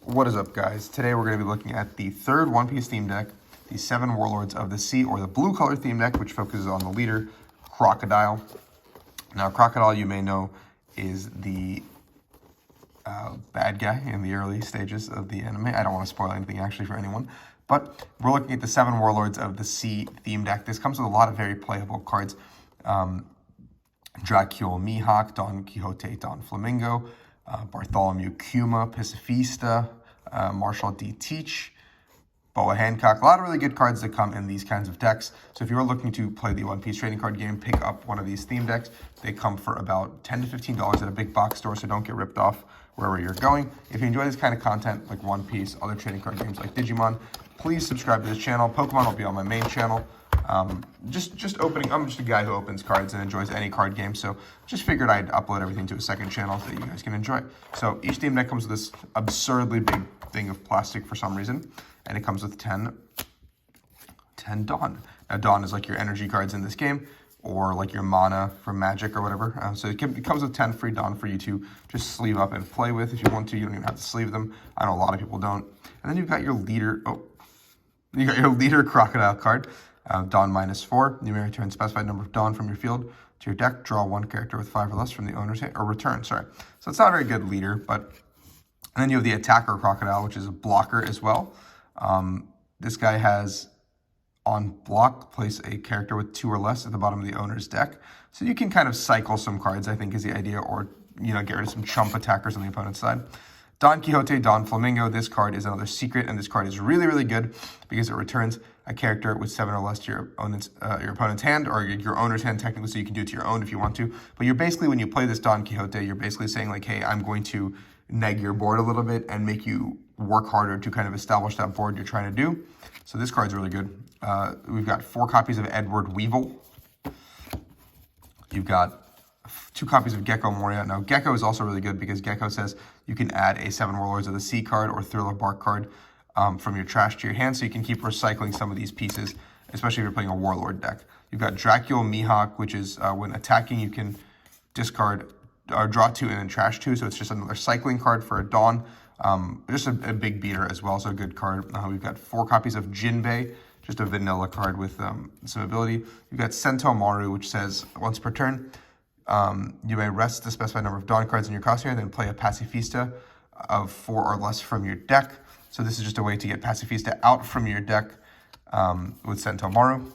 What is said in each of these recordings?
What is up, guys? Today we're going to be looking at the third One Piece theme deck, the 7 Warlords of the Sea, or the blue color theme deck, which focuses on the leader, Crocodile. Now, Crocodile, you may know, is the bad guy in the early stages of the anime. I don't want to spoil anything, actually, for anyone. But we're looking at the 7 Warlords of the Sea theme deck. This comes with a lot of very playable cards. Dracula Mihawk, Don Quixote, Don Flamingo, Bartholomew Kuma, Pacifista, Marshall D. Teach, Boa Hancock. A lot of really good cards that come in these kinds of decks. So if you're looking to play the One Piece trading card game, pick up one of these theme decks. They come for about $10 to $15 at a big box store, so don't get ripped off wherever you're going. If you enjoy this kind of content, like One Piece, other trading card games like Digimon, please subscribe to this channel. Pokemon will be on my main channel. Just opening, I'm just a guy who opens cards and enjoys any card game, so just figured I'd upload everything to a second channel so that you guys can enjoy. So each theme deck comes with this absurdly big thing of plastic for some reason, and it comes with 10 Dawn. Now Dawn is like your energy cards in this game, or like your mana from Magic or whatever. So it comes with 10 free Dawn for you to just sleeve up and play with if you want to. You don't even have to sleeve them. I know a lot of people don't. And then you've got your leader, you got your leader Crocodile card. Dawn -4. You may return specified number of Dawn from your field to your deck. Draw one character with 5 or less from the owner's hand, or return, sorry. So it's not a very good leader, but... And then you have the attacker Crocodile, which is a blocker as well. This guy has, on block, place a character with 2 or less at the bottom of the owner's deck. So you can kind of cycle some cards, I think, is the idea, or, you know, get rid of some chump attackers on the opponent's side. Don Quixote, Don Flamingo. This card is another secret, and this card is really, really good because it returns a character with 7 or less to your opponent's hand, or your owner's hand, technically, so you can do it to your own if you want to. But you're basically, when you play this Don Quixote, you're basically saying, like, hey, I'm going to neg your board a little bit and make you work harder to kind of establish that board you're trying to do. So this card's really good. We've got 4 copies of Edward Weevil. You've got 2 copies of Gecko Moria. Now, Gecko is also really good because Gecko says you can add a 7 Warlords of the Sea card or Thriller Bark card from your trash to your hand, so you can keep recycling some of these pieces, especially if you're playing a Warlord deck. You've got Dracula Mihawk, which is when attacking, you can discard or draw 2 and then trash 2, so it's just another cycling card for a Dawn. Just a big beater as well, so a good card. We've got 4 copies of Jinbei, just a vanilla card with some ability. You've got Sentomaru, which says once per turn, you may rest the specified number of Dawn cards in your costume and then play a Pacifista of 4 or less from your deck. So this is just a way to get Pacifista out from your deck with Sentomaru.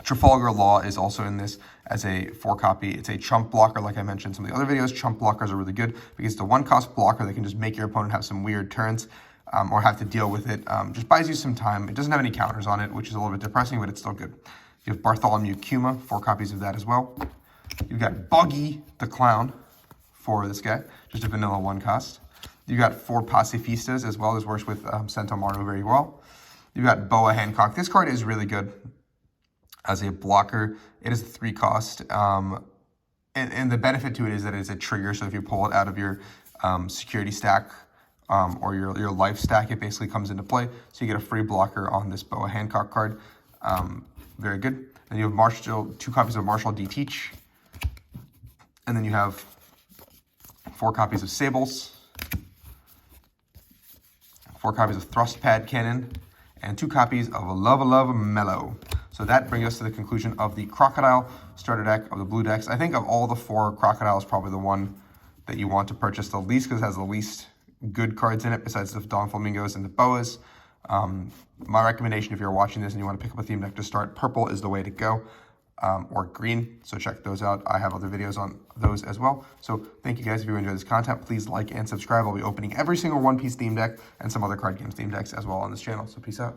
Trafalgar Law is also in this as a 4 copy. It's a chump blocker, like I mentioned in some of the other videos. Chump blockers are really good because it's a 1-cost blocker that can just make your opponent have some weird turns or have to deal with it. Just buys you some time. It doesn't have any counters on it, which is a little bit depressing, but it's still good. You have Bartholomew Kuma, 4 copies of that as well. You've got Buggy the Clown for this guy, just a vanilla 1-cost. You've got 4 Pacifistas as well. This works with Sentomaru very well. You've got Boa Hancock. This card is really good as a blocker. It is a 3-cost. And the benefit to it is that it's a trigger. So if you pull it out of your security stack or your life stack, it basically comes into play. So you get a free blocker on this Boa Hancock card. Very good. Then you have 2 copies of Marshall D. Teach. And then you have 4 copies of Sables, 4 copies of Thrust Pad Cannon, and 2 copies of Love Mellow. So that brings us to the conclusion of the Crocodile starter deck of the blue decks. I think of all the 4, Crocodile is probably the one that you want to purchase the least because it has the least good cards in it besides the Don Flamingos and the Boas. My recommendation, if you're watching this and you want to pick up a theme deck to start, purple is the way to go, or green. So check those out. I have other videos on those as well. So thank you guys. If you enjoyed this content, please like and subscribe. I'll be opening every single One Piece theme deck and some other card games theme decks as well on this channel. So peace out.